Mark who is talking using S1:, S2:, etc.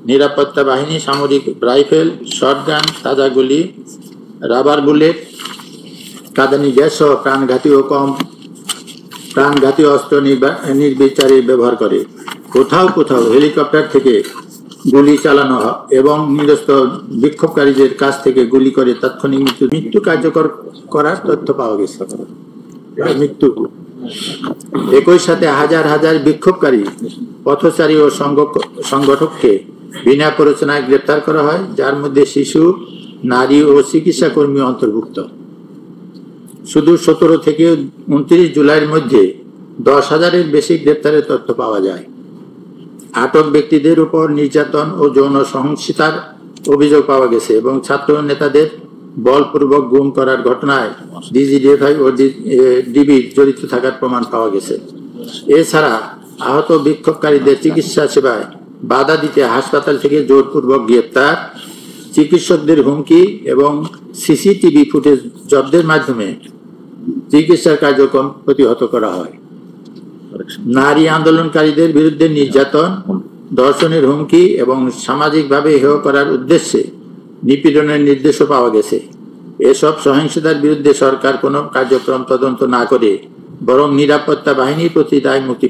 S1: নিরাপত্তা বাহিনী সামরিক রাইফেল, শটগান, তাজা গুলি, রাবার বুলেট, কাঁদানি গ্যাস সহ প্রাণঘাতী অস্ত্র নির্বিচারে ব্যবহার করে। কোথাও কোথাও হেলিকপ্টার থেকে গুলি চালানো হয় এবং নিরস্ত্র বিক্ষোভকারীদের কাছ থেকে গুলি করে তাৎক্ষণিক মৃত্যু কার্যকর করার তথ্য পাওয়া গেছে। মৃত্যু একই সাথে হাজার হাজার বিক্ষোভকারী, পথচারী ও সংগঠককে বিনা প্ররোচনায় গ্রেপ্তার করা হয়, যার মধ্যে শিশু, নারী ও চিকিৎসা কর্মী অন্তর্ভুক্ত। শুধু 17 থেকে 29 জুলাইয়ের মধ্যে 10,000-এর বেশি গ্রেপ্তারের তথ্য পাওয়া যায়। আটক ব্যক্তিদের উপর নির্যাতন ও যৌন সহিংসতার অভিযোগ পাওয়া গেছে এবং ছাত্র নেতাদের বলপূর্বক গুম করার ঘটনায় ডিজিডিএফআই ও ডিবি জড়িত থাকার প্রমাণ পাওয়া গেছে। এছাড়া আহত বিক্ষোভকারীদের চিকিৎসা সেবায় বাধা দিতে হাসপাতাল থেকে জোরপূর্বক গ্রেপ্তার, চিকিৎসকদের হুমকি এবং সিসিটিভি ফুটেজ জব্দের মাধ্যমে চিকিৎসার কার্যক্রম প্রতিহত করা হয়। নারী আন্দোলনকারীদের বিরুদ্ধে নির্যাতন, ধর্ষণের হুমকি এবং সামাজিকভাবে হেয় করার উদ্দেশ্যে নিপীড়নের নির্দেশও পাওয়া গেছে। এসব সহিংসতার বিরুদ্ধে সরকার কোনো কার্যক্রম তদন্ত না করে বরং নিরাপত্তা বাহিনীর প্রতি দায়মুক্তি